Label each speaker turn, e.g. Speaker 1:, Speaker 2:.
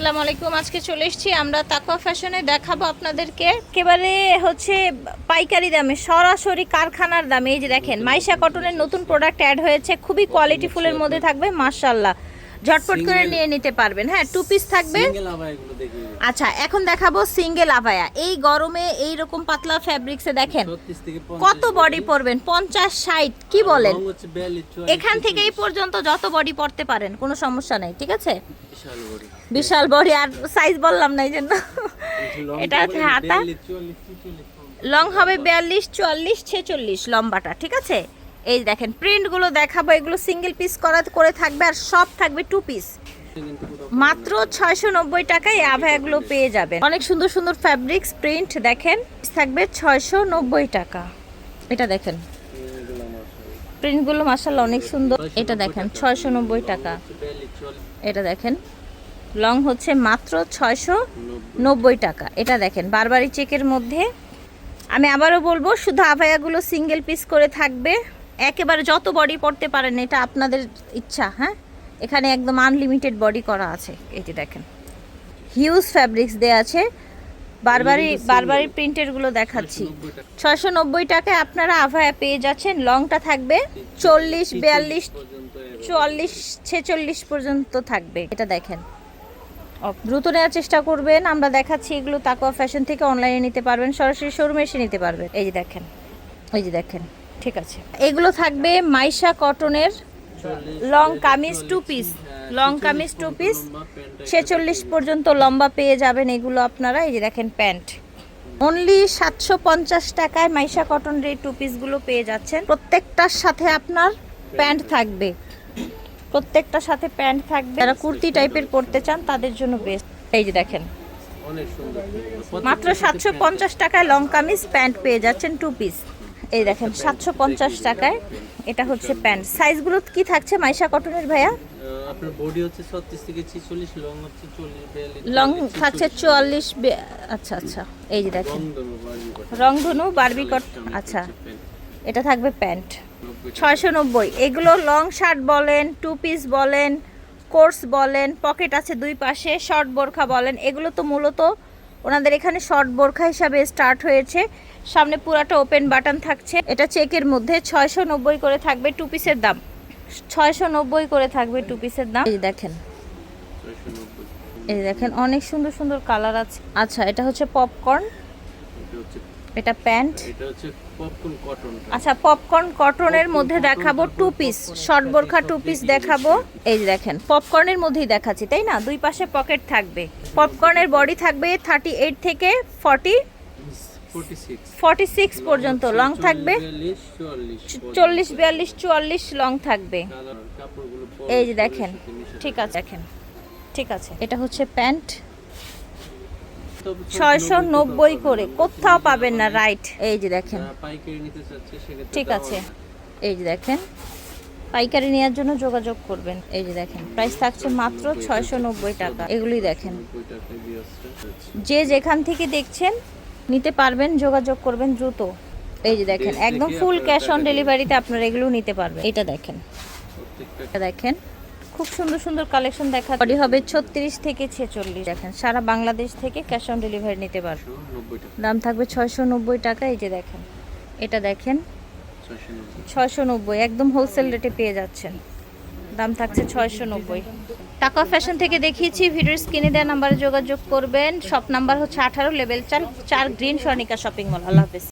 Speaker 1: আসসালামু আলাইকুম। আজকে চলে এসেছি আমরা তাকওয়া ফ্যাশনে, দেখাবো আপনাদেরকে একেবারে হচ্ছে পাইকারি দামে, সরাসরি কারখানার দামে। এই যে দেখেন মাইশা কটনের নতুন প্রোডাক্ট অ্যাড হয়েছে, খুবই কোয়ালিটি ফুলের মধ্যে থাকবে মাশাআল্লাহ, ঝটপট করে নিয়ে নিতে পারবেন। হ্যাঁ, টু পিস থাকবে। আচ্ছা, এখন দেখাবো সিঙ্গেল আবায়া। এই গরমে এই রকম পাতলা ফ্যাব্রিক্সে দেখেন কত বডি পরবেন, 50-60 কি বলেন, এখান থেকে এই পর্যন্ত যত বডি পরতে পারেন, কোনো সমস্যা নাই, ঠিক আছে। বিশাল বডি, আর সাইজ বললাম না এই জন্য। এটা হচ্ছে হাতা, লং হবে 42, 44, 46 লম্বাটা, ঠিক আছে। এই দেখেন প্রিন্টগুলো দেখাবো, এগুলো সিঙ্গেল পিস করে থাকবে, আর সব থাকবে টু পিস। মাত্র 690 টাকায় এই আভায়াগুলো পেয়ে যাবেন। অনেক সুন্দর সুন্দর ফ্যাব্রিক্স প্রিন্ট দেখেন, থাকবে 690 টাকা। এটা দেখেন প্রিন্টগুলো মাশাআল্লাহ অনেক সুন্দর। এটা দেখেন 690 টাকা। এটা দেখেন লং হচ্ছে মাত্র 690 টাকা। এটা দেখেন বারবারি চেকের মধ্যে। আমি আবারও বলবো, শুধু আভায়াগুলো সিঙ্গেল পিস করে থাকবে, একেবারে যত বডি পড়তে পারেন, এটা আপনাদের ইচ্ছা। হ্যাঁ, এখানে একদম আনলিমিটেড বডি করা আছে। এই যে দেখেন হিউজ ফ্যাব্রিক্স দেয়া আছে, বারবারি প্রিন্টেরগুলো দেখাচ্ছি। 690 টাকায় আপনারা আভায়া পেয়ে যাচ্ছেন। লংটা থাকবে 40, 42, 44, 46 পর্যন্ত থাকবে। এটা দেখেন, দ্রুত নেওয়ার চেষ্টা করবেন। আমরা দেখাচ্ছি এগুলো তাকওয়া ফ্যাশন থেকে, অনলাইনে নিতে পারবেন, সরাসরি শোরুমে এসে নিতে পারবেন। এই যে দেখেন, এই যে দেখেন, ঠিক আছে। এগুলো থাকবে মাইশা কটনের long kameez two piece, long kameez two piece 46 পর্যন্ত লম্বা পেয়ে যাবেন এগুলো আপনারা। এই যে দেখেন প্যান্ট, অনলি 750 টাকায় মাইশা কটনের এই টু পিসগুলো পেয়ে যাচ্ছেন। প্রত্যেকটার সাথে আপনার প্যান্ট থাকবে, প্রত্যেকটার সাথে প্যান্ট থাকবে। যারা কুর্তি টাইপের পরতে চান তাদের জন্য বেস্ট। এই যে দেখেন মাত্র 750 টাকায় লং কামিজ প্যান্ট পেয়ে যাচ্ছেন টু পিস। এই দেখেন 750 টাকায়, এটা হচ্ছে প্যান্ট। সাইজগুলো কি থাকছে মাইশা কটনের ভাইয়া?
Speaker 2: আপনার বডি হচ্ছে 36 থেকে 46, লং হচ্ছে 40, 42,
Speaker 1: লং থাকছে 44। আচ্ছা আচ্ছা, এই যে দেখেন রংধনু বারবি কট। আচ্ছা, এটা থাকবে প্যান্ট 690। এগুলো লং শার্ট বলেন, টু পিস বলেন, কোর্স বলেন, পকেট আছে দুই পাশে, শর্ট বোরখা বলেন, এগুলো তো মূলত ওনাদের এখানে শর্ট বোরখা হিসাবে স্টার্ট হয়েছে। সামনে পুরাটা ওপেন বাটন থাকছে। এটা চেকের মধ্যে 690 করে থাকবে টু পিসের দাম, 690 করে থাকবে টু পিসের দাম। এই দেখেন, এই দেখেন অনেক সুন্দর সুন্দর কালার আছে। আচ্ছা, এটা হচ্ছে পপকর্ন, এটা প্যান্ট,
Speaker 2: এটা হচ্ছে পপকর্ন কটন।
Speaker 1: আচ্ছা, পপকর্ন কটনের মধ্যে দেখাবো টু পিস, শর্ট বোরখা টু পিস দেখাবো। এই যে দেখেন পপকর্নের মধ্যেই দেখাচ্ছি, তাই না? দুই পাশে পকেট থাকবে। পপকর্নের বডি থাকবে 38 থেকে 46 পর্যন্ত, লং থাকবে 40, 42, 44 লং থাকবে। এই যে দেখেন, ঠিক আছে, দেখেন ঠিক আছে। এটা হচ্ছে প্যান্ট 690 করে, কোথাও পাবেন না, রাইট। এই যে দেখেন, ঠিক আছে। এই যে দেখেন পাইকারি নেওয়ার জন্য যোগাযোগ করবেন। এই যে দেখেন প্রাইস থাকছে মাত্র 690 টাকা। এগুলোই দেখেন, যে যেখান থেকে দেখছেন নিতে পারবেন, যোগাযোগ করবেন দ্রুত। এই যে দেখেন একদম ফুল ক্যাশ অন ডেলিভারিতে আপনারা এগুলো নিতে পারবেন। এটা দেখেন, এটা দেখেন খুব সুন্দর সুন্দর কালেকশন দেখা। বডি হবে 36 থেকে 46। দেখেন সারা বাংলাদেশ থেকে ক্যাশ অন ডেলিভারি নিতে পারবেন। দাম থাকবে 690 টাকা। এই যে দেখেন, এটা দেখেন 690, একদম হোলসেল রেটে পেয়ে যাচ্ছেন। দাম থাকছে 690। তাকওয়া ফ্যাশন থেকে দেখিয়েছি, ভিডিওর স্ক্রিনে দেওয়া নাম্বারে যোগাযোগ করবেন। শপ নাম্বার হচ্ছে 18, level 4, green Swarnika shopping mall. আল্লাহ হাফেজ।